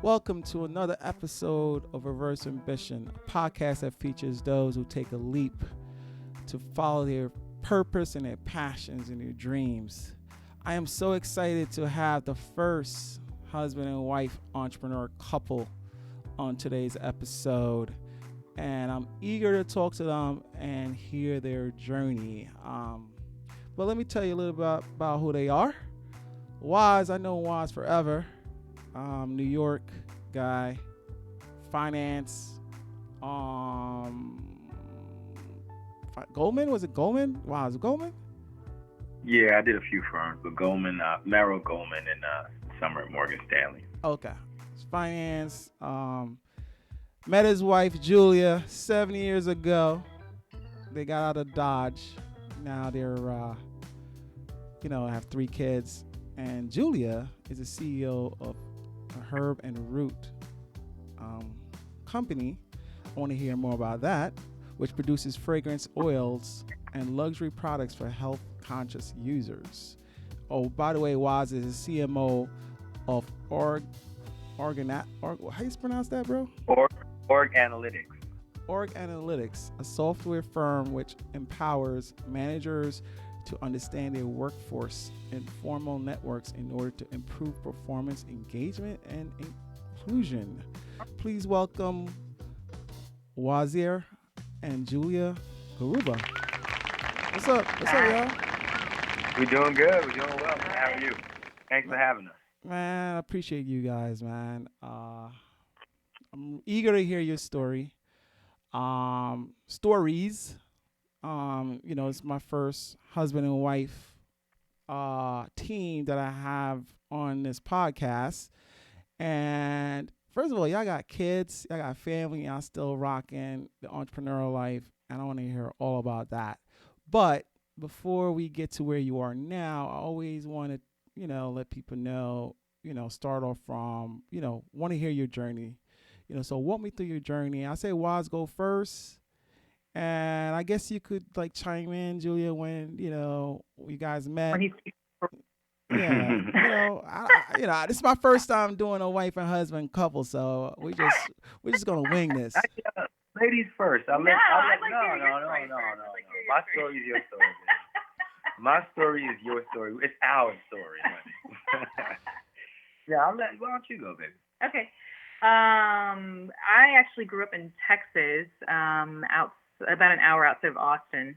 Welcome to another episode of Reverse Ambition, a podcast that features those who take a leap to follow their purpose and their passions and their dreams. I am so excited to have the first husband and wife entrepreneur couple on today's episode, and I'm eager to talk to them and hear their journey. But let me tell you a little bit about who they are. Waz, I know Waz forever. New York guy, finance. Goldman, was it Goldman? Wow, is it Goldman? Yeah, I did a few firms, but Goldman, Merrill Goldman, and Summer at Morgan Stanley. Okay, it's finance. Met his wife Julia 7 years ago. They got out of Dodge. Now they're, have 3 kids. And Julia is the CEO of a herb and root company. I want to hear more about that, which produces fragrance oils and luxury products for health-conscious users. Oh, by the way, Waz is the CMO of how do you pronounce that, bro? Org Analytics. Org Analytics, a software firm which empowers managers to understand their workforce and formal networks in order to improve performance, engagement, and inclusion. Please welcome Waziri and Julia Garuba. What's up? What's up, y'all? We're doing good. We're doing well. How are you? Thanks for having us. Man, I appreciate you guys, man. I'm eager to hear your story. Stories. It's my first husband and wife team that I have on this podcast. And first of all, y'all got kids, y'all got family, y'all still rocking the entrepreneurial life, and I want to hear all about that. But before we get to where you are now, I always want to, let people know, start off from, want to hear your journey. So walk me through your journey. I say Waz go first. And I guess you could chime in, Julia, when you guys met. Yeah, this is my first time doing a wife and husband couple, so we're just gonna wing this. Ladies first. No. My story is your story. My story is your story. It's our story, honey. Yeah, why don't you go, baby? Okay. I actually grew up in Texas, about an hour outside of Austin.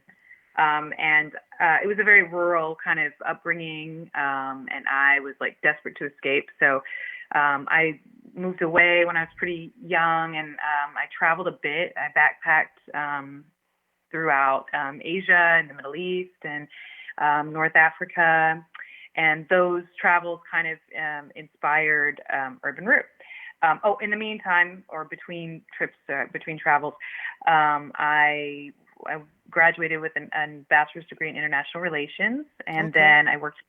And it was a very rural kind of upbringing. And I was desperate to escape. So I moved away when I was pretty young, and I traveled a bit. I backpacked throughout Asia and the Middle East and North Africa. And those travels kind of inspired Urban Root. In the meantime, or between trips, between travels, I graduated with a bachelor's degree in international relations, and then I worked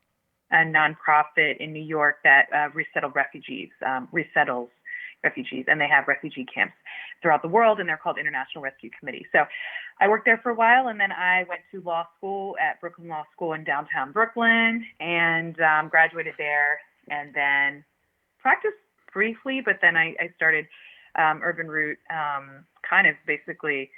a nonprofit in New York that resettles refugees, and they have refugee camps throughout the world, and they're called International Rescue Committee. So I worked there for a while, and then I went to law school at Brooklyn Law School in downtown Brooklyn, and graduated there, and then practiced briefly, but then I started Urban Root, kind of basically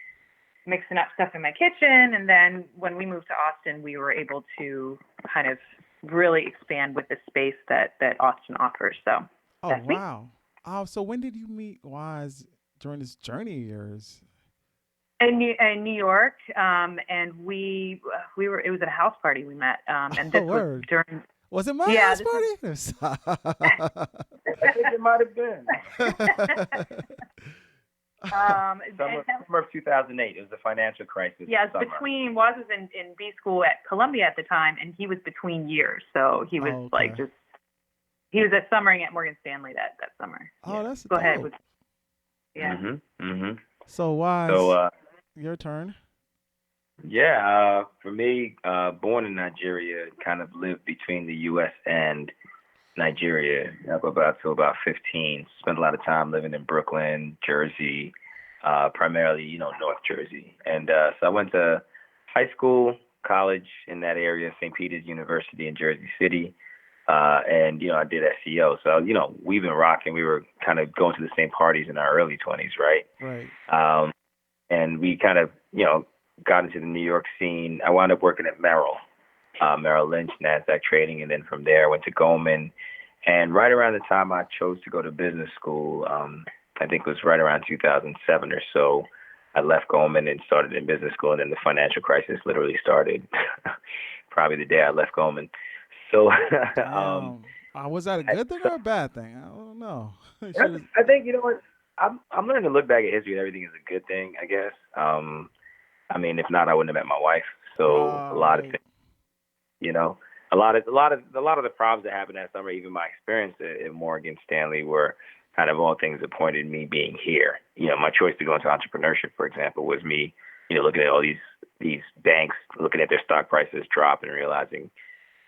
mixing up stuff in my kitchen. And then when we moved to Austin, we were able to kind of really expand with the space that Austin offers. So that's wow. So when did you meet Waz during this journey of yours? In New York, and we were. It was at a house party we met, and this was during. Was it my house party? I think it might have been. Summer of 2008. It was the financial crisis. Yeah, it was between. Waz was in B school at Columbia at the time, and he was between years, so he was he was summering at Morgan Stanley that summer. Oh, that's go dope. ahead. Yeah. So Waz, your turn. Yeah, for me, born in Nigeria, kind of lived between the U.S. and Nigeria up till about 15. Spent a lot of time living in Brooklyn, Jersey, primarily, North Jersey. And so I went to high school, college in that area, St. Peter's University in Jersey City. and I did SEO. So we've been rocking. We were kind of going to the same parties in our early 20s, right? Right. And we kind of got into the New York scene. I wound up working at Merrill Lynch, NASDAQ trading, and then from there I went to Goldman. And right around the time I chose to go to business school, I think it was right around 2007 or so, I left Goldman and started in business school, and then the financial crisis literally started probably the day I left Goldman. So Damn. Was that a good thing or a bad thing? I don't know. I think what I'm learning to look back at history and everything is a good thing, I guess. I mean, if not, I wouldn't have met my wife. So a lot of Right. things, a lot of the problems that happened that summer, even my experience at Morgan Stanley, were kind of all things that pointed me being here. My choice to go into entrepreneurship, for example, was me, looking at all these banks, looking at their stock prices drop and realizing,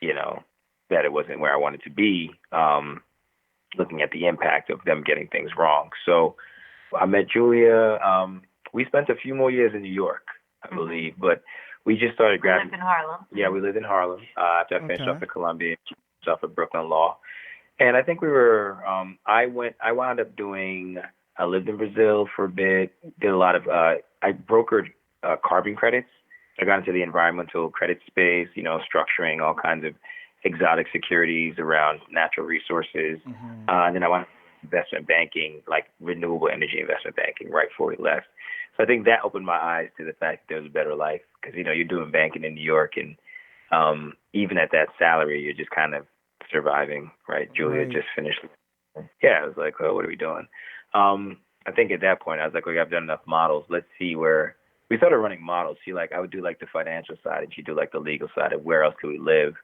that it wasn't where I wanted to be. Looking at the impact of them getting things wrong. So I met Julia. We spent a few more years in New York, I believe, but we just started We lived in Harlem. Yeah, we lived in Harlem after I finished Okay. off at Columbia, off at Brooklyn Law, and I think we were. I wound up doing. I lived in Brazil for a bit. Did a lot of. I brokered carbon credits. I got into the environmental credit space. Structuring all kinds of exotic securities around natural resources. Mm-hmm. And then I went investment banking, like renewable energy investment banking, right before we left. So I think that opened my eyes to the fact that there was a better life because, you're doing banking in New York and even at that salary, you're just kind of surviving, right? Julia Right. just finished. Yeah, I was like, well, what are we doing? I think at that point, I was like, I've done enough models. Let's see where we started running models. See, like I would do like the financial side and she'd do like the legal side of where else could we live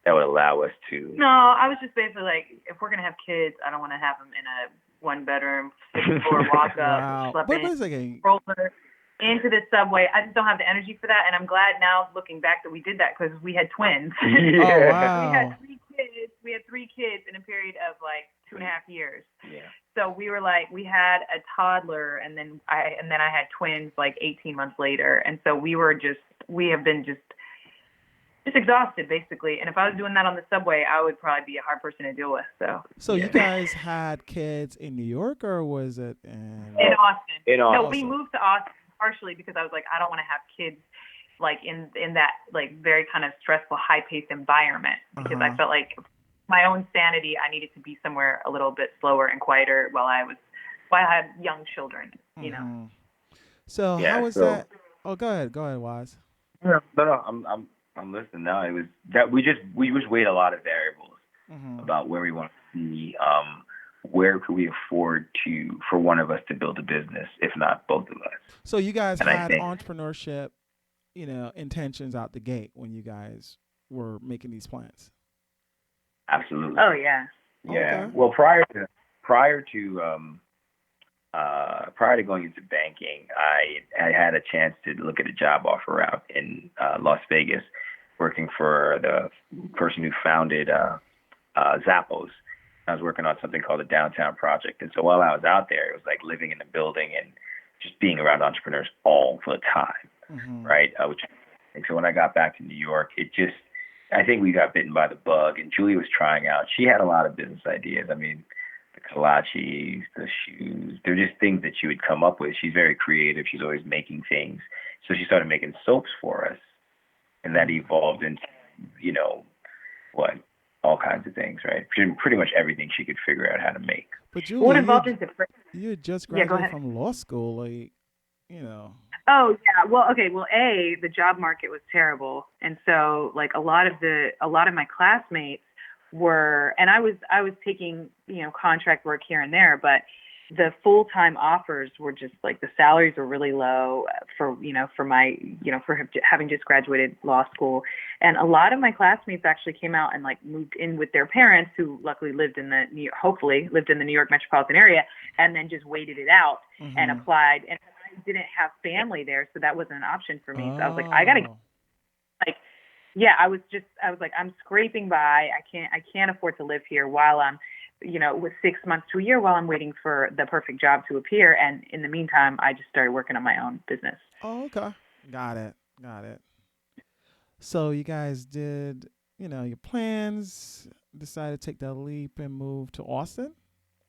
that would allow us to. No, I was just basically like, if we're gonna have kids, I don't want to have them in a one-bedroom, six-floor walk-up, Wow. schlep Wait in, a second. roller into the subway. I just don't have the energy for that, and I'm glad now, looking back, that we did that because we had twins. Oh Yeah. We had wow. 3 kids. We had 3 kids in a period of like 2.5 years. Yeah. So we were like, we had a toddler, and then I had twins like 18 months later, and so we have been just exhausted basically. And if I was doing that on the subway, I would probably be a hard person to deal with. So Yeah. you guys had kids in New York, or was it in? In Austin. In No, Austin. we moved to Austin partially because I was like, I don't want to have kids like in that like very kind of stressful, high-paced environment because I felt like my own sanity, I needed to be somewhere a little bit slower and quieter while I had young children, Mhm. So Yeah, how was so- that? Oh, go ahead, Waz. No, I'm listening now. It was that we just weighed a lot of variables about where we want to be. Where could we afford for one of us to build a business, if not both of us? So you guys And I had think- entrepreneurship, intentions out the gate when you guys were making these plans. Absolutely. Oh yeah. Yeah. Okay. Well, prior to going into banking, I had a chance to look at a job offer out in Las Vegas, working for the person who founded Zappos. I was working on something called the Downtown Project, and so while I was out there, it was like living in a building and just being around entrepreneurs all the time, right? And so when I got back to New York, I think we got bitten by the bug, and Julie was trying out. She had a lot of business ideas. I mean, the kolaches, the shoes, they're just things that she would come up with. She's very creative. She's always making things. So she started making soaps for us, and that evolved into, all kinds of things, right? Pretty much everything she could figure out how to make. But What Julie, involved into you had just Yeah, go graduated ahead. from law school, Oh yeah, well okay, well the job market was terrible, and so like a lot of my classmates were, and I was taking contract work here and there, but the full-time offers were just like the salaries were really low for my for having just graduated law school, and a lot of my classmates actually came out and like moved in with their parents who luckily hopefully lived in the New York metropolitan area, and then just waited it out and applied. And I didn't have family there, so that wasn't an option for me. So I was like, I gotta I was like, I'm scraping by. I can't afford to live here while I'm with 6 months to a year while I'm waiting for the perfect job to appear. And in the meantime, I just started working on my own business. Oh, okay. Got it. So you guys did, your plans, decided to take that leap and move to Austin.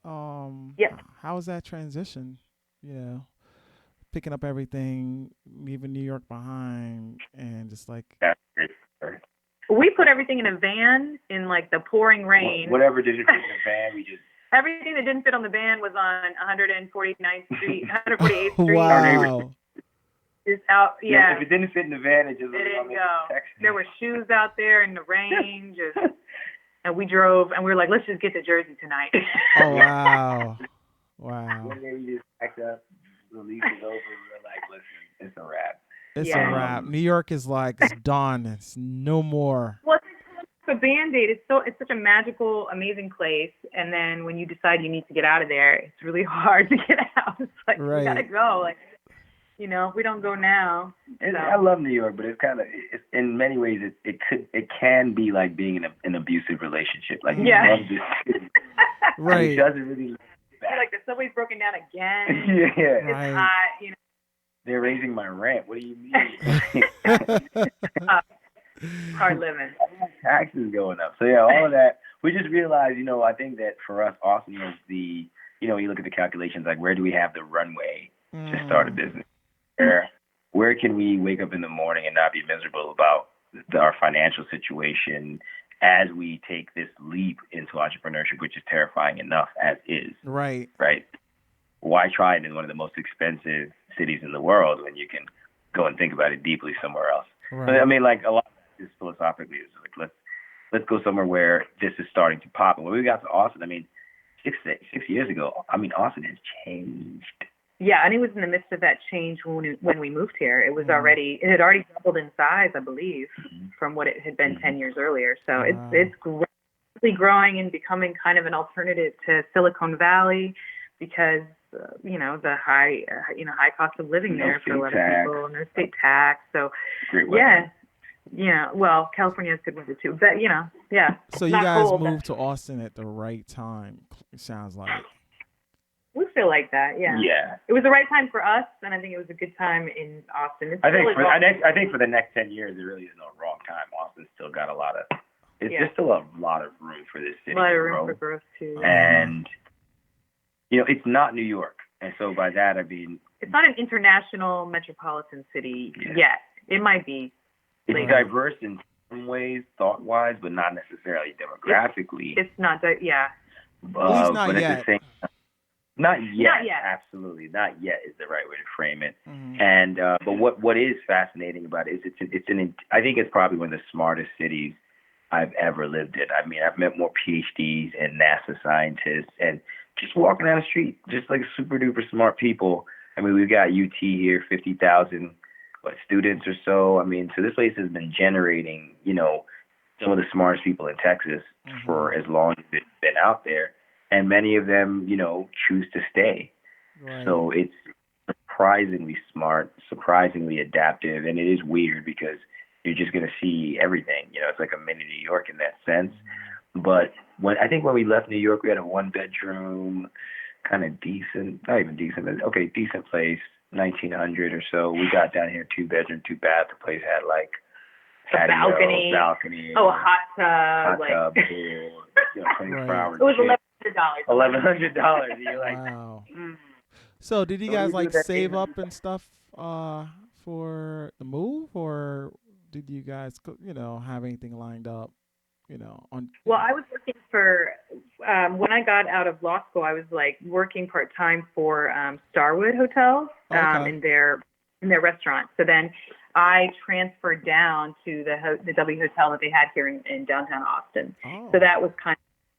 Yep. How was that transition? You know, picking up everything, leaving New York behind, and just like That's great. Sorry. We put everything in a van in like the pouring rain. Whatever didn't fit in the van, we just. Everything that didn't fit on the van was on 149th Street, 148th Street. wow. Just out, yeah. If it didn't fit in the van, it just It didn't was go. There were shoes out there in the rain, just, and we drove, and we were like, let's just get to Jersey tonight. Oh wow. Wow. One day we just packed up, the lease is over, we were like, listen, it's a wrap. It's Yeah. a wrap. New York is like it's done. It's no more. Well, it's a Band-Aid. It's such a magical, amazing place, and then when you decide you need to get out of there, it's really hard to get out. It's like Right. we gotta go. Like, you know, if we don't go now. So. I love New York, but it's kind of, in many ways, it can be like being in an abusive relationship. Like, you Yeah. love this city, and Right. it doesn't really look You're back. like the subway's broken down again. Yeah. It's Right. hot. You know, They're raising my rent. What do you mean? hard living. Taxes going up. So yeah, all of that. We just realized, I think that for us, Austin is the, you look at the calculations, like where do we have the runway to start a business? Where can we wake up in the morning and not be miserable about our financial situation as we take this leap into entrepreneurship, which is terrifying enough as is, Right. right? Why try it in one of the most expensive cities in the world when you can go and think about it deeply somewhere else? Right. I mean, like a lot of this philosophically is like, let's go somewhere where this is starting to pop. And when we got to Austin, I mean, 6 years ago, I mean, Austin has changed. Yeah, and it was in the midst of that change when we moved here. It was it had already doubled in size, I believe, from what it had been 10 years earlier. So it's rapidly growing and becoming kind of an alternative to Silicon Valley because the high cost of living there for a lot of people, no state tax. So well, California has good weather too, but yeah. So you guys moved to Austin at the right time. It sounds like. We feel like that, yeah. Yeah. It was the right time for us, and I think it was a good time in Austin. I think for the next 10 years, there really is no wrong time. Austin's still got there's still a lot of room for this city. A lot of room for growth too. And it's not New York, and so by that I mean it's not an international metropolitan city yet. It might be. It's later. diverse in some ways, thought-wise, but not necessarily demographically. It's not, yeah. At least not but yet. at the same time, not yet. Not yet. Absolutely, not yet is the right way to frame it. Mm-hmm. And but what is fascinating about it is I think it's probably one of the smartest cities I've ever lived in. I mean, I've met more PhDs and NASA scientists, and just walking down the street, just like super duper smart people. I mean, we've got UT here, 50,000 students or so. I mean, so this place has been generating, some of the smartest people in Texas for as long as it's been out there. And many of them, choose to stay. Right. So it's surprisingly smart, surprisingly adaptive. And it is weird because you're just going to see everything. It's like a mini New York in that sense. But when we left New York, we had a 1-bedroom, kind of decent, not even decent, but okay, decent place, 1900 or so. We got down here 2-bedroom, 2-bath. The place had like patio, balcony, a hot tub, pool, 24-hour. It was $1,100. $1,100. And you're like, wow. So did you guys like save up and stuff for the move, or did you guys have anything lined up? Well, I was working for when I got out of law school. I was like working part-time for Starwood Hotels in their restaurant. So then I transferred down to the W Hotel that they had here in downtown Austin. Oh. So that was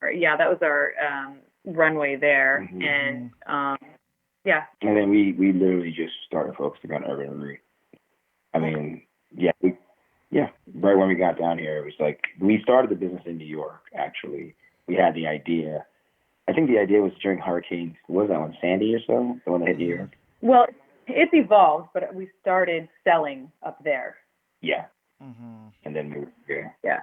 that was our runway there. Mm-hmm. And And then we literally just started focusing on urban route. I mean, right when we got down here, it was like we started the business in New York. Actually, we had the idea. I think the idea was during hurricanes. Was that one Sandy or so? The one that hit New York. Well, it's evolved, but we started selling up there. Yeah. Mm-hmm. And then moved here. Yeah.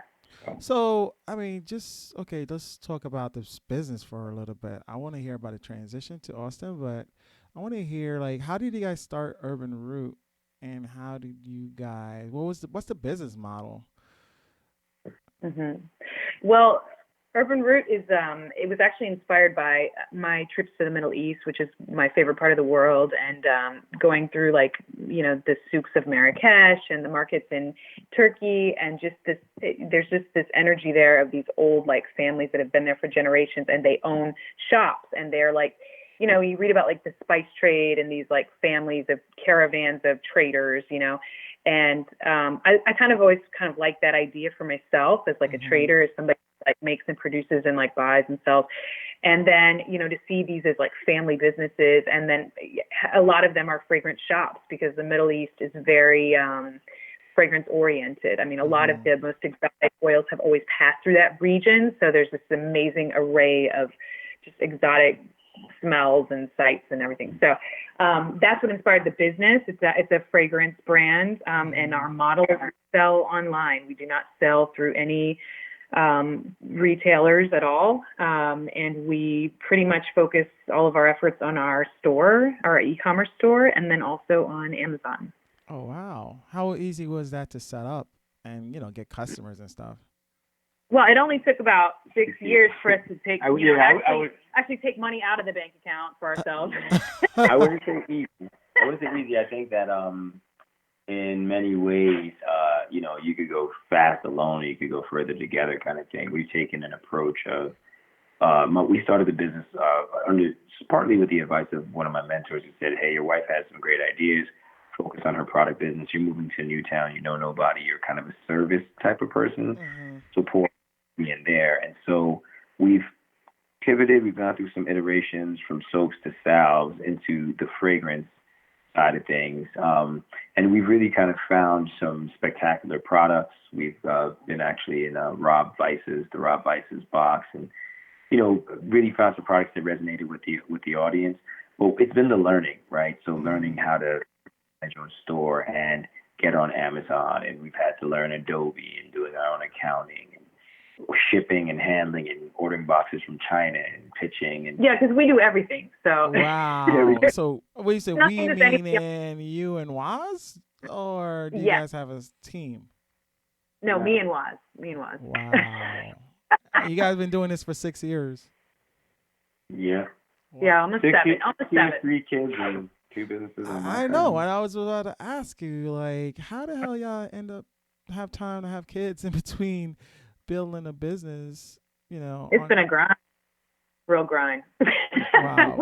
So, I mean, let's talk about this business for a little bit. I want to hear about the transition to Austin, but I want to hear, like, how did you guys start Urban Root, and how did you guys, what's the business model? Mm-hmm. Well, Urban Root is it was actually inspired by my trips to the Middle East, which is my favorite part of the world, and going through like the souks of Marrakesh and the markets in Turkey, and just there's just this energy there of these old like families that have been there for generations, and they own shops, and they're like, you read about like the spice trade and these like families of caravans of traders, and I kind of always kind of like that idea for myself as like a trader, as somebody like makes and produces and like buys and sells. And then, to see these as like family businesses. And then a lot of them are fragrance shops because the Middle East is very fragrance oriented. I mean, a lot of the most exotic oils have always passed through that region. So there's this amazing array of just exotic smells and sights and everything. So that's what inspired the business. It's a fragrance brand. And our model is to sell online. We do not sell through any retailers at all. And we pretty much focus all of our efforts on our store, our e-commerce store, and then also on Amazon. Oh, wow. How easy was that to set up and, get customers and stuff? Well, it only took about 6 years for us to take, actually take money out of the bank account for ourselves. I wouldn't say easy. I think that in many ways, you could go fast alone, or you could go further together, kind of thing. We've taken an approach of we started the business partly with the advice of one of my mentors who said, "Hey, your wife has some great ideas. Focus on her product business. You're moving to a new town. You know nobody. You're kind of a service type of person. Support me in there." And so we've pivoted. We've gone through some iterations from soaps to salves into the fragrance side of things. And we've really kind of found some spectacular products. We've been actually in the Rob Vice's box, and, really found some products that resonated with the audience. Well, it's been the learning, right? So learning how to manage your own store and get on Amazon, and we've had to learn Adobe and doing our own accounting and shipping and handling and ordering boxes from China and pitching. And yeah, because we do everything. So wow. So we said we meaning you and Waz, or do you guys have a team? No, me and Waz. Wow. You guys been doing this for 6 years. Yeah. Yeah, almost 7. Almost 7. 3 kids and 2 businesses. I know, and I was about to ask you, like, how the hell y'all end up have time to have kids in between building a business? It's been a grind, real grind. Wow.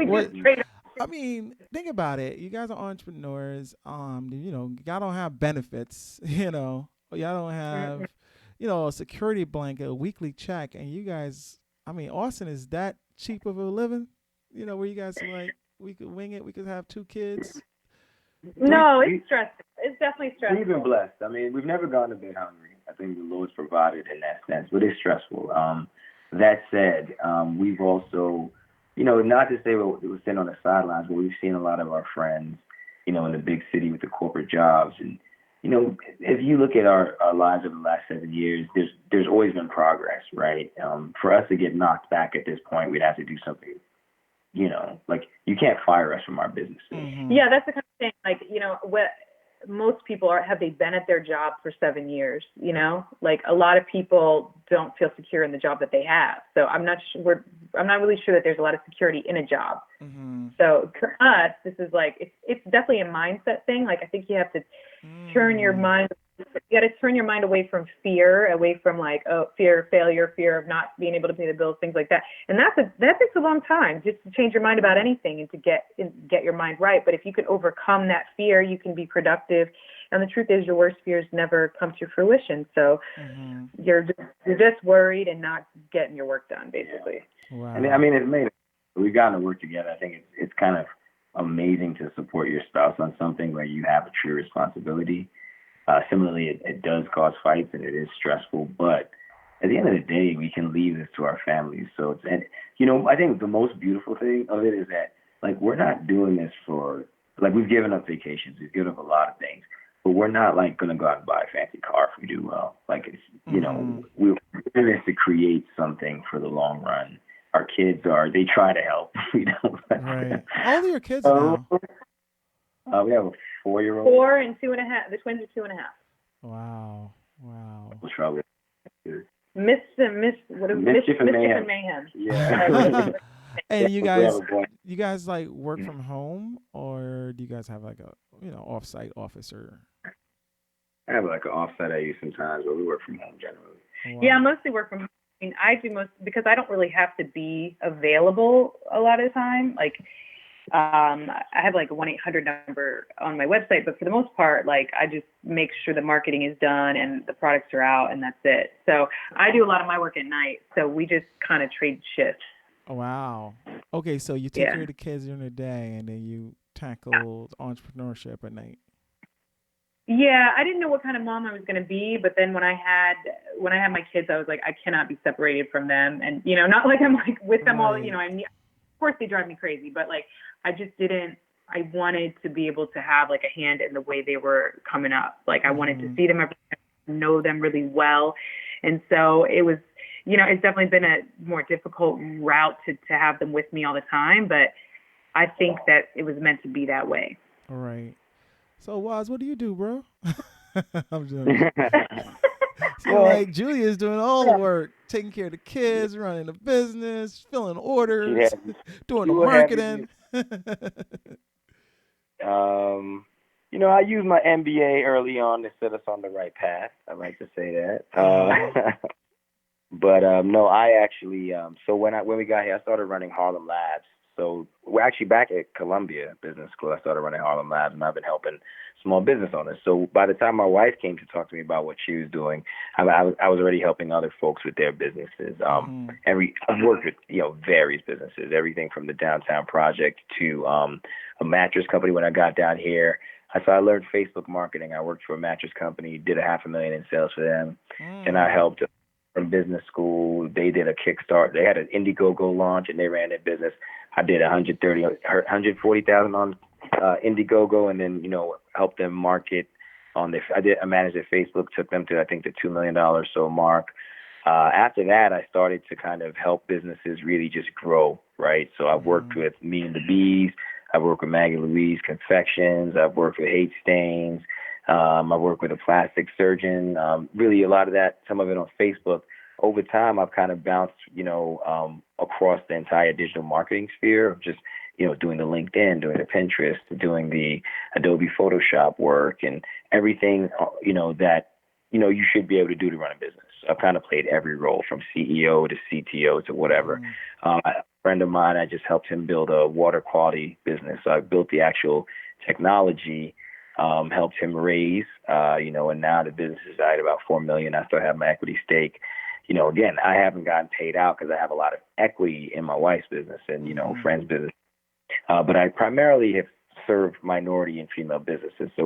I mean, think about it. You guys are entrepreneurs. Y'all don't have benefits. Y'all don't have, a security blanket, a weekly check, and you guys. I mean, Austin is that cheap of a living. Where you guys are like, we could wing it. We could have 2 kids. No, it's stressful. It's definitely stressful. We've been blessed. I mean, we've never gone to bed hungry. I think the Lord's provided in that sense, but it's stressful. That said, we've also, not to say we're sitting on the sidelines, but we've seen a lot of our friends, in the big city with the corporate jobs. And, if you look at our lives over the last 7 years, there's always been progress, right? For us to get knocked back at this point, we'd have to do something, like you can't fire us from our businesses. Yeah, that's the kind of thing. Like, what most people have they been at their job for 7 years, like a lot of people don't feel secure in the job that they have. So I'm not really sure that there's a lot of security in a job. So for us, this is like, it's definitely a mindset thing. Like, I think you have to turn your mind, you got to turn your mind away from fear, away from like, fear of failure, fear of not being able to pay the bills, things like that. And that takes a long time just to change your mind about anything and to get your mind right. But if you can overcome that fear, you can be productive. And the truth is, your worst fears never come to fruition. So you're just worried and not getting your work done, basically. Yeah. Wow. And I mean, it's made it. We've gotten to work together. I think it's kind of amazing to support your spouse on something where you have a true responsibility. Similarly, it does cause fights and it is stressful, but at the end of the day, we can leave this to our families. So I think the most beautiful thing of it is that, like, we're not doing this for, like, we've given up vacations, we've given up a lot of things, but we're not like going to go out and buy a fancy car if we do well. Like, it's, we're doing this to create something for the long run. Our kids they try to help. Right. How old are your kids now? We have a 4-year-old. 4 and 2.5. The twins are 2.5. Wow. Trouble. Mischief and Mischief Mayhem. and Mayhem. Yeah. And you We have guys, a boy. you guys like work from home, or do you guys have like a offsite office or? I have like an offsite I use sometimes, but we work from home generally. Yeah, I Wow. mostly work from home. I mean, I do most because I don't really have to be available a lot of the time. Like, I have like a 1-800 number on my website, but for the most part, like I just make sure the marketing is done and the products are out, and that's it. So I do a lot of my work at night. So we just kind of trade shifts. Wow. Okay, so you take Yeah. care of the kids during the day, and then you tackle entrepreneurship at night. Yeah, I didn't know what kind of mom I was going to be, but then when I had my kids, I was like, I cannot be separated from them, and not like I'm like with them all. Right. Of course they drive me crazy, but like I just didn't. I wanted to be able to have like a hand in the way they were coming up. Like I wanted to Mhm. see them, know them really well, and so it was. It's definitely been a more difficult route to have them with me all the time, but I think that it was meant to be that way. All right. So, Waz, what do you do, bro? I'm just seem Well, like Julia's doing all the work, taking care of the kids, running the business, filling she orders, had doing she the would have me. marketing. Um, I used my MBA early on to set us on the right path. I like to say that. Mhm. But no, I actually so when we got here, I started running Harlem Labs. So we're actually back at Columbia Business School. I started running Harlem Labs, and I've been helping small business owners. So by the time my wife came to talk to me about what she was doing, I was already helping other folks with their businesses. Mhm. I've worked with various businesses, everything from the Downtown Project to a mattress company when I got down here. So I learned Facebook marketing. I worked for a mattress company, did a $500,000 in sales for them, and I Mm. helped from business school. They did a Kickstart. They had an Indiegogo launch, and they ran their business. I did 140,000 on Indiegogo, and then helped them market on their. I managed their Facebook, took them to I think the $2 million so mark. After that, I started to kind of help businesses really just grow, right? So I've worked Mhm. with Me and the Bees. I've worked with Maggie Louise Confections. I've worked with Hate Stains. I work with a plastic surgeon. Really, a lot of that, some of it on Facebook. Over time, I've kind of bounced, across the entire digital marketing sphere of just, doing the LinkedIn, doing the Pinterest, doing the Adobe Photoshop work, and everything, that, you should be able to do to run a business. I've kind of played every role from CEO to CTO to whatever. Mhm. A friend of mine, I just helped him build a water quality business. So I built the actual technology, helped him raise, and now the business is at about 4 million. I still have my equity stake. Again, I haven't gotten paid out because I have a lot of equity in my wife's business and Mhm. friends' business. But I primarily have served minority and female businesses. So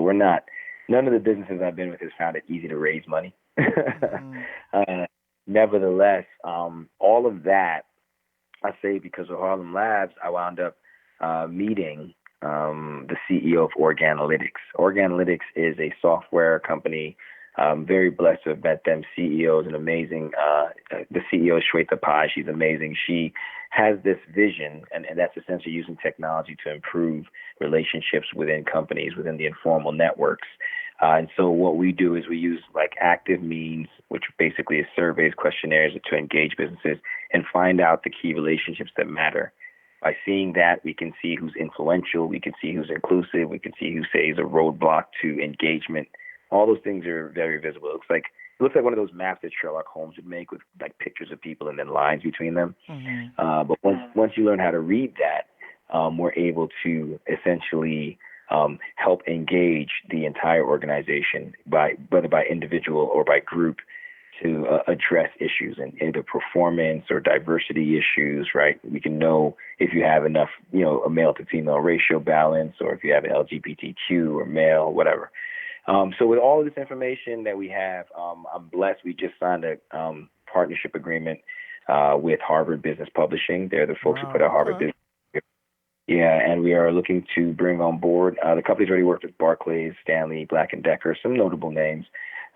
none of the businesses I've been with has found it easy to raise money. Mhm. uh, Nevertheless, all of that I say because of Harlem Labs, I wound up meeting the CEO of Organalytics. Organalytics is a software company. Very blessed to have met them. CEO is an amazing. The CEO is Shweta Pai. She's amazing. She has this vision, and that's essentially using technology to improve relationships within companies, within the informal networks. And so what we do is we use like active means, which basically is surveys, questionnaires to engage businesses and find out the key relationships that matter. By seeing that, we can see who's influential, we can see who's inclusive, we can see who says a roadblock to engagement. All those things are very visible. It looks like one of those maps that Sherlock Holmes would make with like pictures of people and then lines between them. Mhm. But once you learn how to read that, we're able to essentially help engage the entire organization by whether by individual or by group to address issues in either performance or diversity issues, right? We can know if you have enough, a male to female ratio balance, or if you have an LGBTQ or male, whatever. So with all of this information that we have, I'm blessed. We just signed a partnership agreement with Harvard Business Publishing. They're the folks who put Wow. out Harvard Okay. Business. Yeah, and we are looking to bring on board. The company's already worked with Barclays, Stanley, Black and Decker, some notable names.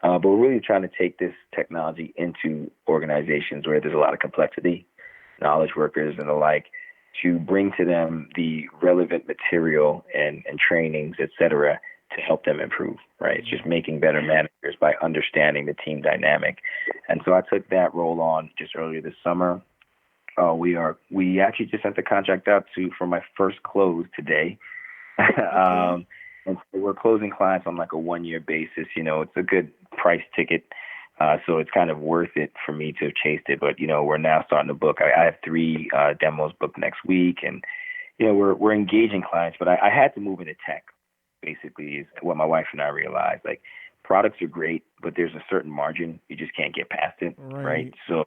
But we're really trying to take this technology into organizations where there's a lot of complexity, knowledge workers and the like, to bring to them the relevant material and trainings, et cetera, to help them improve, right? It's just making better managers by understanding the team dynamic. And so I took that role on just earlier this summer. We actually just sent the contract out for my first close today. Okay. And so we're closing clients on like a 1-year basis. It's a good price ticket. So it's kind of worth it for me to have chased it. But, we're now starting to book. I have 3 demos booked next week. And, we're engaging clients. But I had to move into tech, basically, is what my wife and I realized. Like, products are great, but there's a certain margin. You just can't get past it, right? So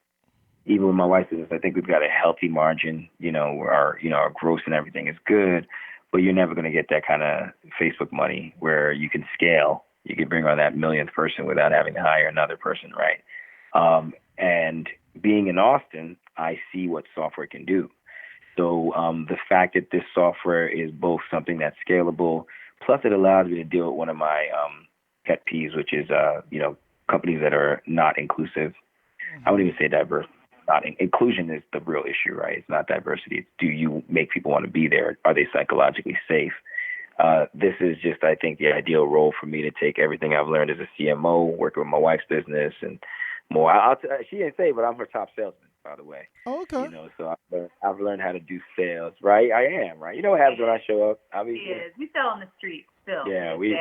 even with my wife's business, I think we've got a healthy margin. Our gross and everything is good. But you're never going to get that kind of Facebook money where you can scale. You can bring on that millionth person without having to hire another person, right? And being in Austin, I see what software can do. So the fact that this software is both something that's scalable, plus it allows me to deal with one of my pet peeves, which is, companies that are not inclusive. I wouldn't even say diverse. Inclusion is the real issue, right? It's not diversity. It's, do you make people want to be there? Are they psychologically safe? This is just, I think, the ideal role for me to take everything I've learned as a CMO, working with my wife's business and more. She didn't say, but I'm her top salesman, by the way. Oh, okay. So I've learned how to do sales, right? I am, right? You know what happens when I show up? We sell on the street still. Yeah, we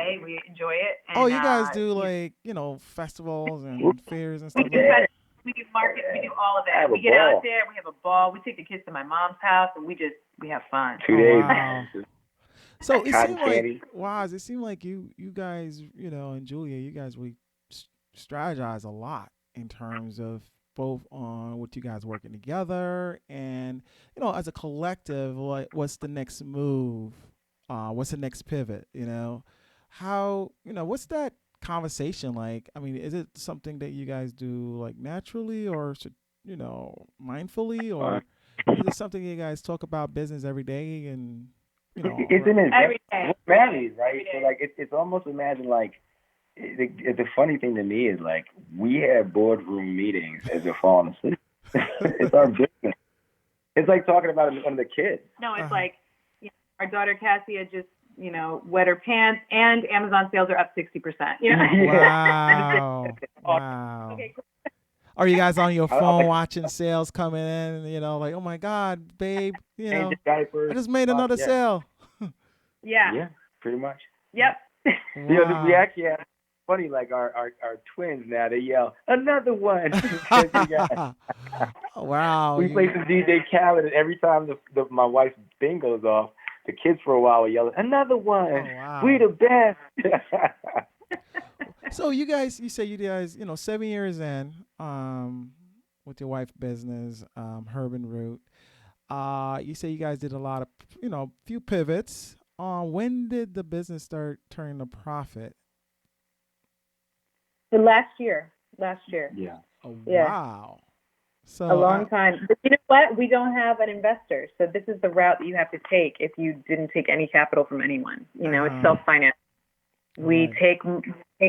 enjoy it. And, You guys do festivals and fairs and stuff like that. that? We do markets, we do all of that. We get out there, we have a ball. We take the kids to my mom's house, and we have fun. 2 days. Wow. So it seemed candy. It seemed like you guys, and Julia, you guys really strategize a lot in terms of both on what you guys working together and, as a collective, what's the next move? What's the next pivot? How, what's that conversation like? I mean, is it something that you guys do like naturally or mindfully, or is it something you guys talk about business every day and it's in every day, right? So like it's almost imagine like the funny thing to me is like we have boardroom meetings as we're falling asleep. It's our business. It's like talking about it one of the kids. No, it's like our daughter Cassia just wet her pants, and Amazon sales are up 60%. Wow. Wow. Okay, cool. Are you guys on your phone watching sales coming in? Like, oh my God, babe, I just made another sale. Yeah, pretty much. Yep. Wow. We actually have funny, like our twins now, they yell, another one. Wow. We play some DJ Khaled, and every time my wife's thing goes off, the kids for a while are yelling, another one. Oh, wow. We the best. So you say you guys, 7 years in, with your wife's business, Herb and Root. You say you guys did a lot of, few pivots. When did the business start turning a profit? Last year. Yeah. Oh, yeah. Wow. So a long time. But you know what? We don't have an investor. So this is the route that you have to take if you didn't take any capital from anyone. It's self-financed. We take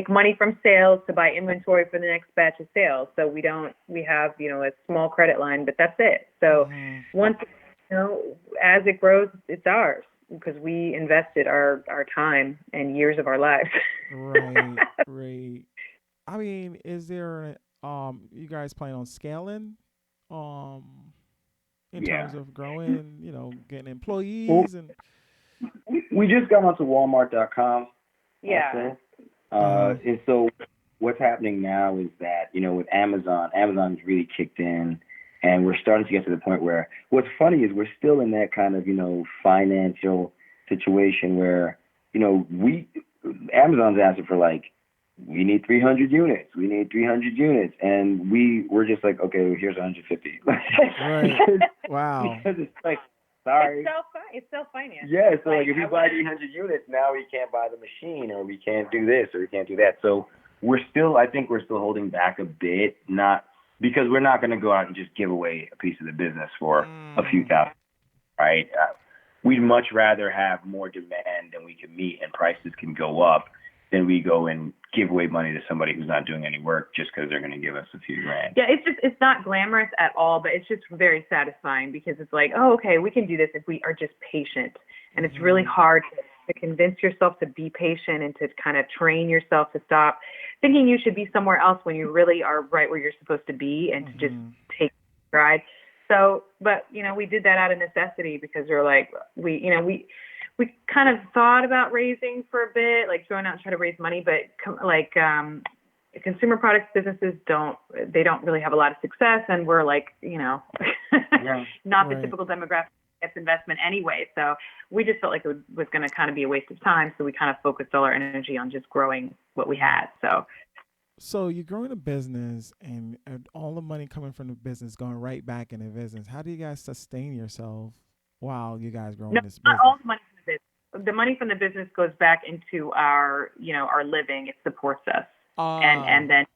money from sales to buy inventory for the next batch of sales. So we have, a small credit line, but that's it. So once, as it grows, it's ours because we invested our time and years of our lives. Right. I mean, is there, you guys plan on scaling, in terms of growing and, getting employees and. We just got onto Walmart.com. Yeah. And so what's happening now is that, with Amazon's really kicked in, and we're starting to get to the point where what's funny is we're still in that kind of, financial situation where, Amazon's asking for like, we need 300 units. We need 300 units. And we're just like, okay, well, here's 150. Right. Wow. Because it's like, sorry. It's self-financed. Yeah, so like if we buy 300 units, now we can't buy the machine, or we can't do this, or we can't do that. So I think we're still holding back a bit, not because we're not going to go out and just give away a piece of the business for a few thousand, right? We'd much rather have more demand than we can meet and prices can go up than we go and give away money to somebody who's not doing any work just because they're going to give us a few grand. Yeah, it's not glamorous at all, but it's just very satisfying because it's like, oh, okay, we can do this if we are just patient. And it's really hard to convince yourself to be patient and to kind of train yourself to stop thinking you should be somewhere else when you really are right where you're supposed to be, and to just take stride. So, but, we did that out of necessity, because we're like, we kind of thought about raising for a bit, like going out and try to raise money, but consumer products businesses don't really have a lot of success, and we're like, not the typical demographic that gets investment anyway. So we just felt like it was going to kind of be a waste of time. So we kind of focused all our energy on just growing what we had. So you're growing a business, and all the money coming from the business going right back in the business. How do you guys sustain yourself while you guys growing this business? Not all the money from the business. The money from the business goes back into our living. It supports us. And then,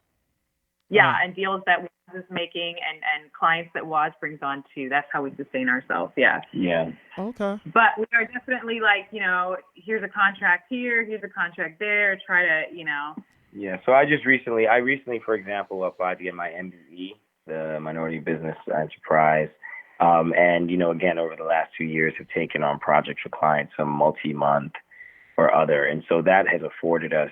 and deals that Waz is making, and clients that Waz brings on too. That's how we sustain ourselves. Yeah. Yeah. Okay. But we are definitely like, here's a contract here, here's a contract there. Try to, Yeah. So I recently, for example, applied to get my MBE, the Minority Business Enterprise. And, again, over the last 2 years have taken on projects for clients, some multi-month or other. And so that has afforded us,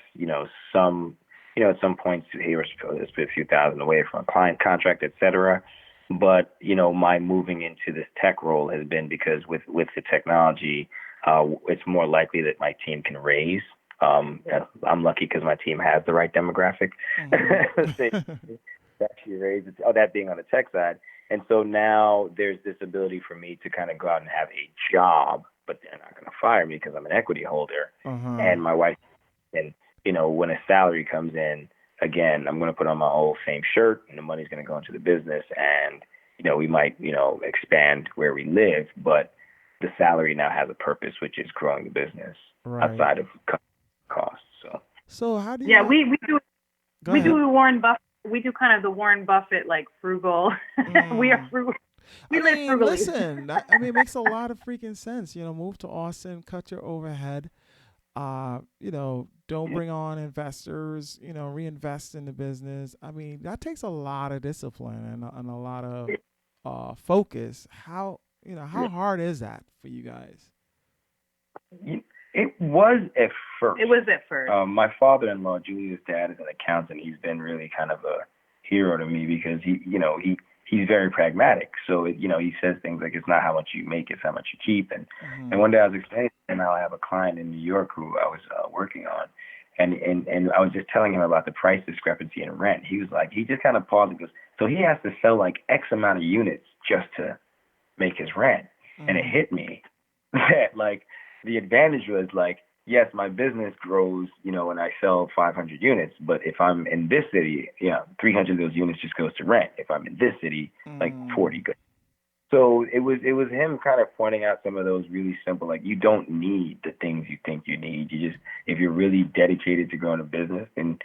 some, at some points here, let's put a few thousand away from a client contract, et cetera. But, my moving into this tech role has been because with the technology, it's more likely that my team can raise. I'm lucky because my team has the right demographic. Actually raise it, that being on the tech side. And so now there's this ability for me to kind of go out and have a job, but they're not going to fire me because I'm an equity holder. And my wife, and when a salary comes in, again, I'm going to put on my old same shirt, and the money's going to go into the business, and we might expand where we live, but the salary now has a purpose, which is growing the business outside of costs. So how do you? Yeah, we do Warren Buffett. We do kind of the Warren Buffett, like, frugal. We are frugal. We live frugally. Listen, it makes a lot of freaking sense. Move to Austin, cut your overhead. Don't bring on investors. Reinvest in the business. I mean, that takes a lot of discipline and a lot of focus. How hard is that for you guys? It was at first. My father-in-law, Julia's dad, is an accountant. He's been really kind of a hero to me because he's very pragmatic. So he says things like, it's not how much you make, it's how much you keep. And one day I was explaining to him how I have a client in New York who I was working on, and I was just telling him about the price discrepancy in rent. He was like, he just kind of paused and goes, so he has to sell like X amount of units just to make his rent. And it hit me that like the advantage was like, yes, my business grows, and I sell 500 units, but if I'm in this city, 300 of those units just goes to rent. If I'm in this city, like 40 goes. So it was him kind of pointing out some of those really simple, like, you don't need the things you think you need. You just, if you're really dedicated to growing a business, then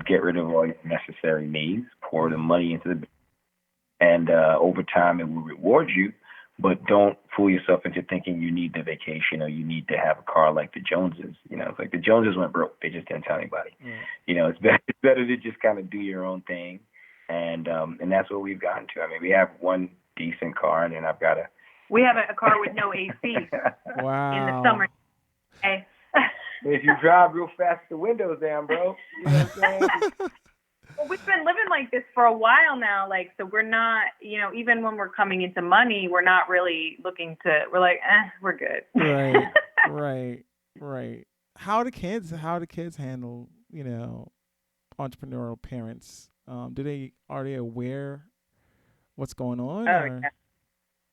get rid of all your necessary needs, pour the money into the business, and over time it will reward you. But don't fool yourself into thinking you need the vacation or you need to have a car like the Joneses. It's like the Joneses went broke. They just didn't tell anybody. It's better to just kind of do your own thing. And that's what we've gotten to. I mean, we have one decent car, and then we have a car with no AC. Wow. In the summer. Hey. If you drive real fast, the windows down, bro. You know what I'm saying? Well, we've been living like this for a while now, like, so we're not, even when we're coming into money, we're not really looking to, we're like, we're good. Right. How do kids handle, entrepreneurial parents? Are they aware what's going on? Or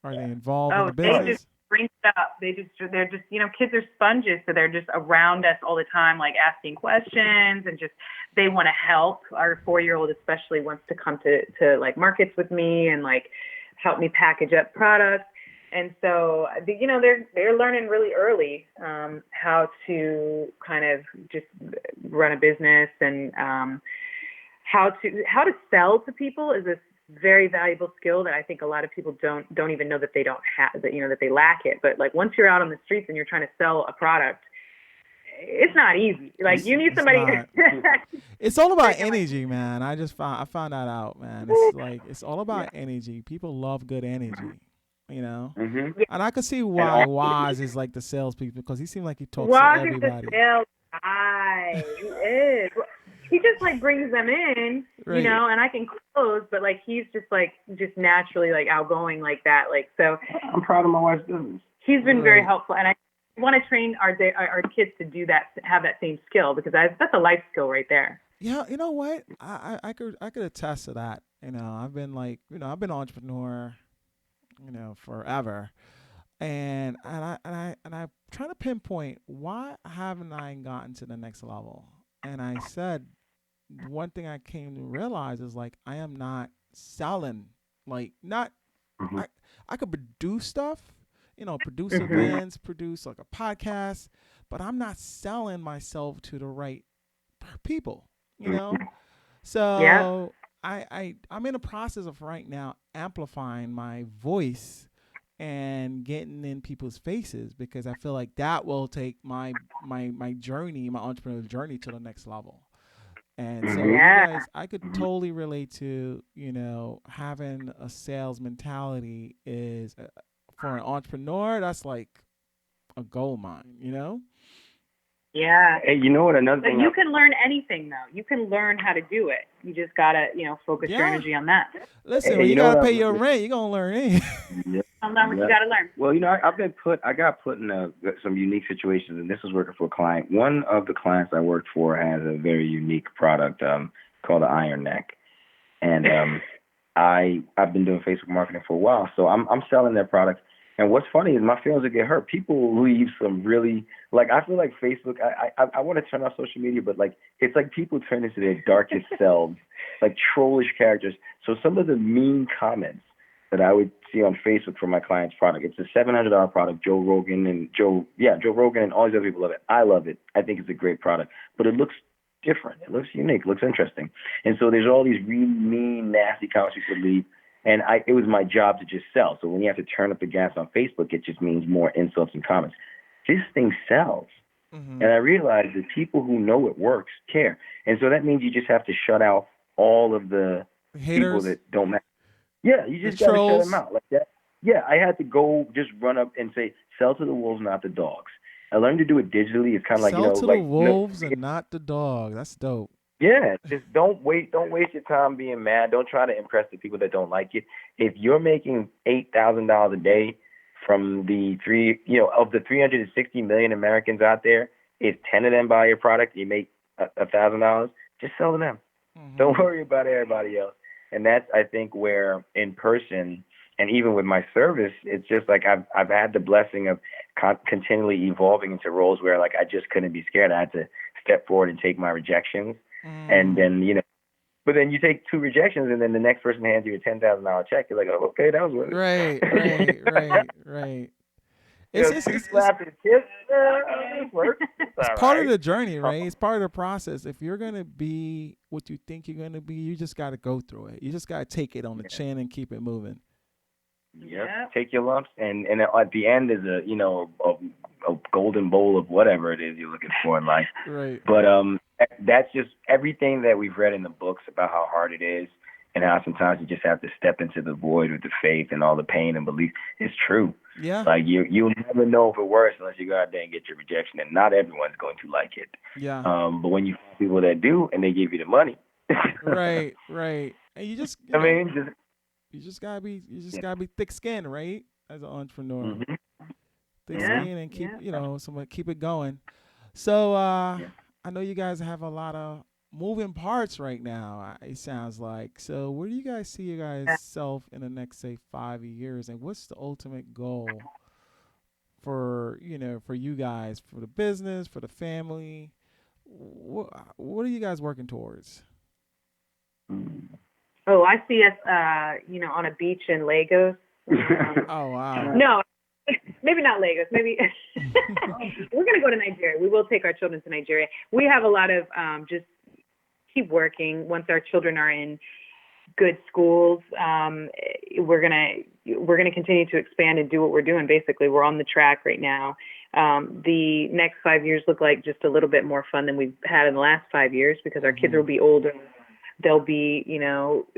are they involved in the business? They just bring stuff. They're just, kids are sponges, so they're just around us all the time, like asking questions, and just, they want to help. Our 4-year-old especially wants to come to like markets with me and like help me package up products. And so, they're learning really early how to kind of just run a business, and how to sell to people is a very valuable skill that I think a lot of people don't even know that they don't have, that that they lack it. But like, once you're out on the streets and you're trying to sell a product, it's not easy. Like, you need somebody. It's all about energy, man. I found that out, man. It's like, it's all about energy. People love good energy. you know. Mhm. And I could see And why also, Waz is like the salespeople because he seems like he talks to Waz is the everybody. sales guy. He is. He just like brings them in, Right. and I can close, but like he's just naturally like outgoing like that. Like so, I'm proud of my wife's business. he's been very Right. helpful, and I want to train our kids to do that, have that same skill because that's a life skill right there. Yeah, you know what? I could attest to that. You know, I've been like, I've been an entrepreneur, forever. And I'm trying to pinpoint why haven't I gotten to the next level? And I said one thing I came to realize is like I am not selling, like not Mhm. I could produce stuff, produce Mhm. events, produce like a podcast, but I'm not selling myself to the right people, you know. Mhm. Yeah. So I'm in the process of right now amplifying my voice and getting in people's faces because I feel like that will take my journey, my entrepreneurial journey to the next level. And so Mhm. you Yeah. guys, I could Mhm. totally relate to, having a sales mentality is for an entrepreneur, that's like a gold mine, you know? Yeah. Hey, you know what? Another But thing. you can learn anything though. You can learn how to do it. You just gotta, focus your Yeah. energy on that. Listen, when Hey, you you know got what to I've pay your learned? rent, you're going to learn anything. Yeah. Learn what you Yeah. gotta learn. Well, I got put in some unique situations, and this was working for a client. One of the clients I worked for has a very unique product called the Iron Neck, and I've been doing Facebook marketing for a while, so I'm selling their product. And what's funny is my feelings will get hurt. People leave some really like I feel like Facebook. I want to turn off social media, but like it's like people turn into their darkest selves, like trollish characters. So some of the mean comments that I would see on Facebook for my client's product. It's a $700 product. Joe Rogan and all these other people love it. I love it. I think it's a great product, but it looks different. It looks unique. It looks interesting. And so there's all these really mean, nasty comments people leave. And it was my job to just sell. So when you have to turn up the gas on Facebook, it just means more insults and comments. This thing sells. Mm-hmm. And I realized that people who know it works care. And so that means you just have to shut out all of the people Haters, that don't matter. Yeah, you the just got to shut them trolls, out like that. Yeah, I had to go just run up and say, sell to the wolves, not the dogs. I learned to do it digitally. It's kind of like, sell to the no, wolves and not the dog. That's dope. yeah, just don't waste your time being mad. Don't try to impress the people that don't like it. If you're making $8,000 a day from of the 360 million Americans out there, if 10 of them buy your product, you make $1,000. Just sell to them. Mm-hmm. Don't worry about everybody else. And that's I think where in person and even with my service, it's just like I've had the blessing of continually evolving into roles where like I just couldn't be scared. I had to step forward and take my rejections, and Mm. then but then you take two rejections, and then the next person hands you a $10,000 check. You're like, oh, okay, that was worth Right, it. right, right, right. It's it's Two it's it's slaps and a kiss. This works. It's it's all part of right. the journey, right? It's part of the process. If you're gonna be what you think you're gonna be, you just gotta go through it. You just gotta take it on the chin and keep it moving. Yep. Yep. Take your lumps, and at the end is a golden bowl of whatever it is you're looking for in life. Right. But that's just everything that we've read in the books about how hard it is, and how sometimes you just have to step into the void with the faith and all the pain and belief. It's true. Yeah. Like you'll never know if it works unless you go out there and get your rejection, and not everyone's going to like it. Yeah. But when you find people that do, and they give you the money, Right. Right. And you just I mean, just you just yeah. gotta be thick skinned, right? As an entrepreneur, Mhm. thick Yeah. skin and keep Yeah. keep it going. So Yeah. I know you guys have a lot of moving parts right now. It sounds like. So where do you guys see you guys self in the next say 5 years, and what's the ultimate goal for for you guys, for the business, for the family? What are you guys working towards? Oh, I see us, on a beach in Lagos. Oh wow. No, maybe not Lagos. Maybe we're gonna go to Nigeria. We will take our children to Nigeria. We have a lot of just keep working. Once our children are in good schools, we're gonna continue to expand and do what we're doing. Basically, we're on the track right now. The next 5 years look like just a little bit more fun than we've had in the last 5 years because our kids will be older. they'll be,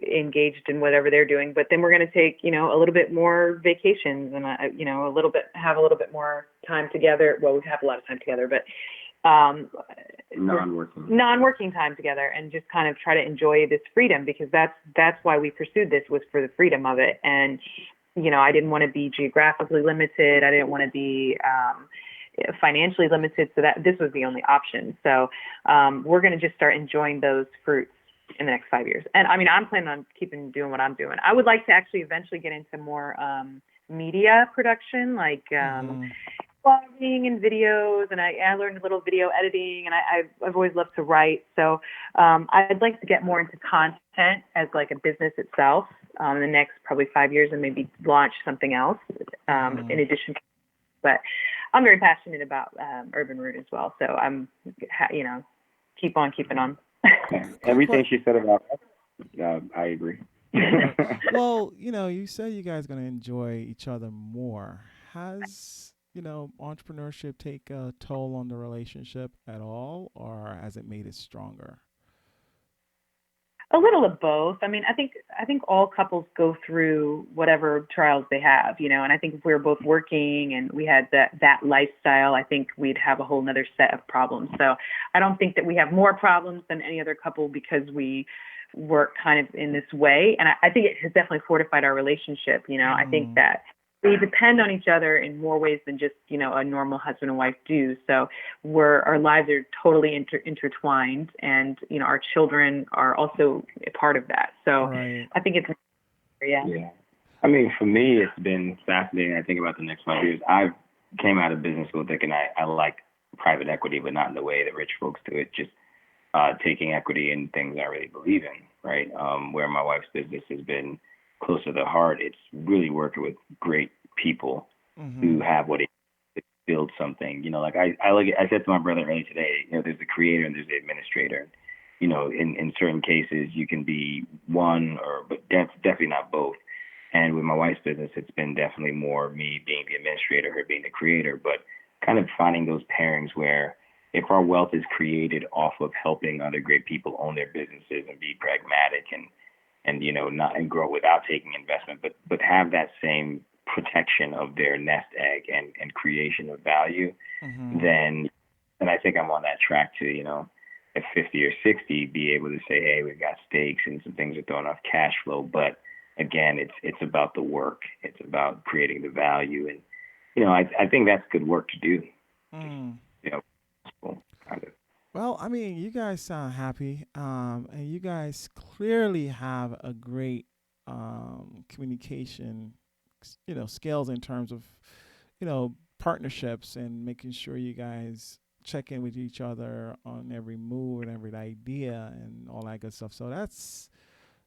engaged in whatever they're doing. But then we're going to take, a little bit more vacations and, have a little bit more time together. Well, we have a lot of time together, but non-working time together, and just kind of try to enjoy this freedom, because that's why we pursued this, was for the freedom of it. And I didn't want to be geographically limited. I didn't want to be financially limited, so that this was the only option. So we're going to just start enjoying those fruits in the next 5 years. And I mean, I'm planning on keeping doing what I'm doing. I would like to actually eventually get into more media production, like blogging and videos, and I learned a little video editing, and I've always loved to write. So I'd like to get more into content as like a business itself in the next probably 5 years, and maybe launch something else in addition. But I'm very passionate about Urban Root as well. So I'm, keep on keeping on. Everything she said about I agree. Well, you said you guys are going to enjoy each other more. Has, entrepreneurship take a toll on the relationship at all, or has it made it stronger? A little of both. I mean, I think all couples go through whatever trials they have, and I think if we were both working and we had that lifestyle, I think we'd have a whole nother set of problems. So I don't think that we have more problems than any other couple because we work kind of in this way. And I think it has definitely fortified our relationship. I think that we depend on each other in more ways than just, a normal husband and wife do. So our lives are totally intertwined, and, our children are also a part of that. So right. I think it's, yeah. I mean, for me, it's been fascinating. I think about the next 5 years. I came out of business school thinking I like private equity, but not in the way that rich folks do it, just taking equity in things I really believe in, right? Where my wife's business has been close to the heart. It's really working with great people who have what it takes to build something. Like I said to my brother earlier today, there's the creator and there's the administrator. In certain cases you can be one, but definitely not both. And with my wife's business, it's been definitely more me being the administrator, her being the creator, but kind of finding those pairings where if our wealth is created off of helping other great people own their businesses and be pragmatic and not and grow without taking investment, but have that same protection of their nest egg and creation of value, then I think I'm on that track to, at 50 or 60, be able to say, hey, we've got stakes and some things are throwing off cash flow. But again, it's about the work. It's about creating the value. And, I think that's good work to do. Kind of. Well, I mean, you guys sound happy, and you guys clearly have a great communication, skills in terms of, partnerships and making sure you guys check in with each other on every move and every idea and all that good stuff. So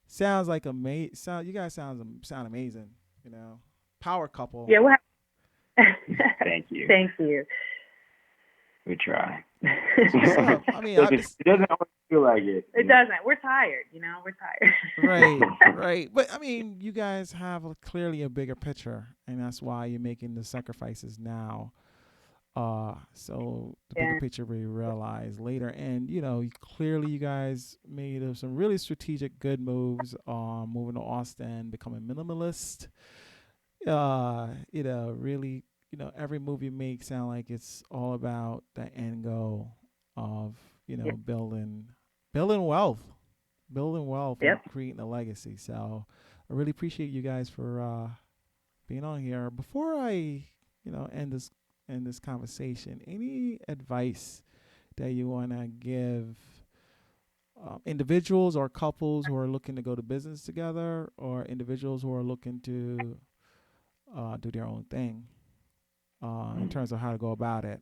sounds like you guys sound amazing. Power couple. Yeah. Thank you. Thank you. We try. I mean, it doesn't always feel like it. It doesn't. We're tired. We're tired. Right. But I mean, you guys have clearly a bigger picture, and that's why you're making the sacrifices now. So the bigger picture will be realized later. And clearly you guys made some really strategic, good moves. Moving to Austin, becoming minimalist. Really. Every move you make sound like it's all about the end goal of, building wealth, and creating a legacy. So I really appreciate you guys for being on here. Before I, end this conversation, any advice that you want to give individuals or couples who are looking to go to business together, or individuals who are looking to do their own thing? In terms of how to go about it,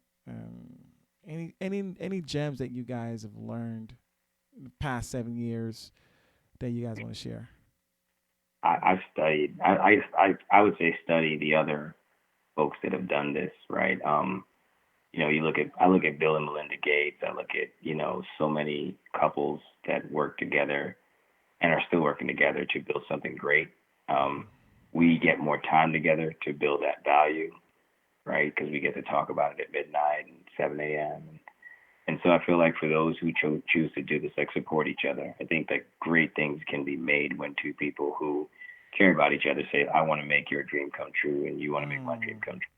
any gems that you guys have learned in the past 7 years that you guys want to share? I've studied. I would say study the other folks that have done this, right? I look at Bill and Melinda Gates. I look at so many couples that work together and are still working together to build something great. We get more time together to build that value, right? Because we get to talk about it at midnight and 7 a.m. And so I feel like for those who choose to do this, like support each other, I think that great things can be made when two people who care about each other say, I want to make your dream come true and you want to make my dream come true.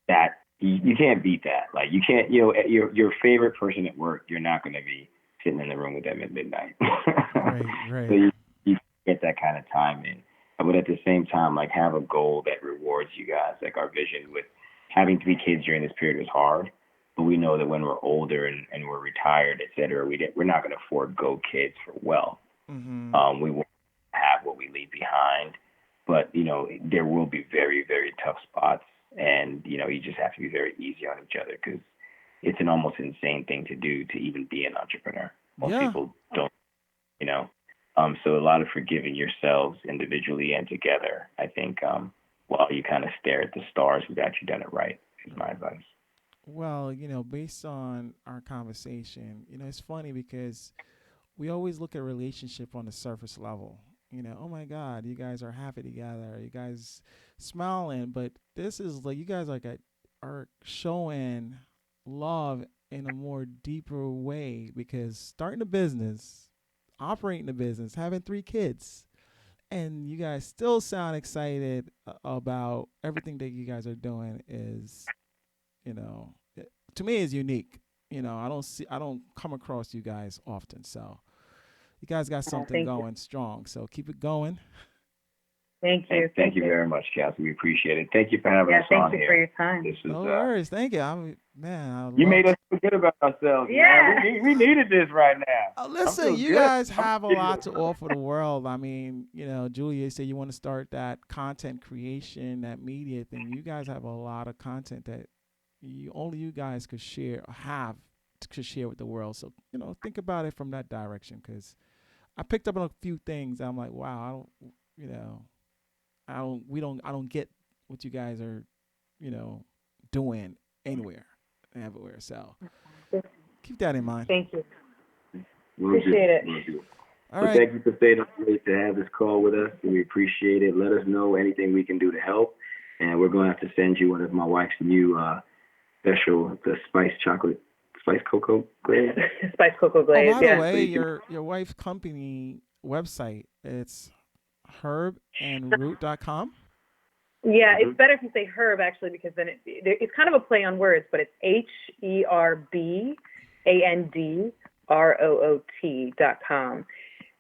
That you can't beat that. Like you can't, your favorite person at work, you're not going to be sitting in the room with them at midnight. Right. So you get that kind of time in. But at the same time, like have a goal that rewards you guys. Like our vision with having 3 kids during this period was hard, but we know that when we're older and we're retired, et cetera, we're not going to forego kids for wealth. Mm-hmm. We won't have what we leave behind, but there will be very, very tough spots, and you just have to be very easy on each other because it's an almost insane thing to do to even be an entrepreneur. Most people don't, so a lot of forgiving yourselves individually and together, I think, while you kind of stare at the stars who've actually done it right, is my advice. Well, based on our conversation, it's funny because we always look at a relationship on the surface level. Oh my God, you guys are happy together, you guys smiling, but this is like you guys are showing love in a more deeper way because starting a business, operating a business, having 3 kids, and you guys still sound excited about everything that you guys are doing is, to me is unique. I don't come across you guys often, so you guys got something going strong. So keep it going. Thank you. Thank you very much, Kelsey. We appreciate it. Thank you for having us on here. Thank you for your time. This is, no worries. Thank you. You made us forget about ourselves. Yeah. Man. We needed this right now. Listen, you guys have a lot to offer the world. I mean, Julia said you want to start that content creation, that media thing. You guys have a lot of content that only you guys could share with the world. So, think about it from that direction because I picked up on a few things. I'm like, wow, I don't get what you guys are, doing everywhere. So keep that in mind. Thank you. Appreciate it. All right. Thank you for staying up late to have this call with us. We appreciate it. Let us know anything we can do to help. And we're going to have to send you one of my wife's new special, the spice cocoa glaze. Spice cocoa glaze. Oh, by the way, your wife's company website, it's herbandroot.com. Yeah, it's better if you say herb actually because then it's kind of a play on words, but it's HERBANDROOT.com.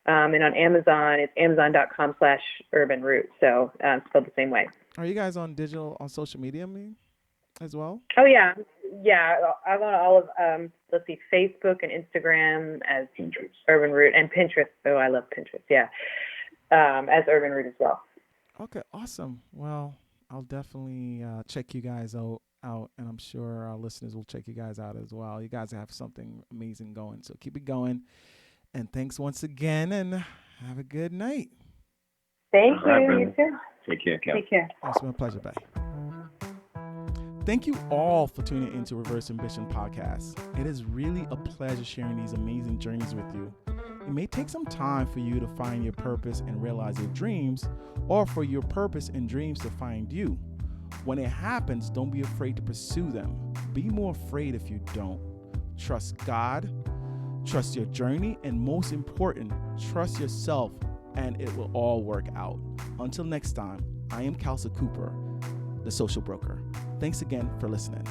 And on Amazon, it's amazon.com/urbanroot. So spelled the same way. Are you guys on social media as well? Oh yeah. I'm on all of Facebook and Instagram as Pinterest. Urban Root, and Pinterest. Oh, I love Pinterest. Yeah, as Urban Root as well. Okay, awesome. Well, I'll definitely check you guys out, and I'm sure our listeners will check you guys out as well. You guys have something amazing going, so keep it going. And thanks once again, and have a good night. Thank you. You too. Take care, Kel. Take care. It's been a pleasure. Bye. Thank you all for tuning into Reverse Ambition Podcast. It is really a pleasure sharing these amazing journeys with you. It may take some time for you to find your purpose and realize your dreams, or for your purpose and dreams to find you. When it happens, don't be afraid to pursue them. Be more afraid if you don't. Trust God, trust your journey, and most important, trust yourself, and it will all work out. Until next time, I am Kelsey Cooper, the Social Broker. Thanks again for listening.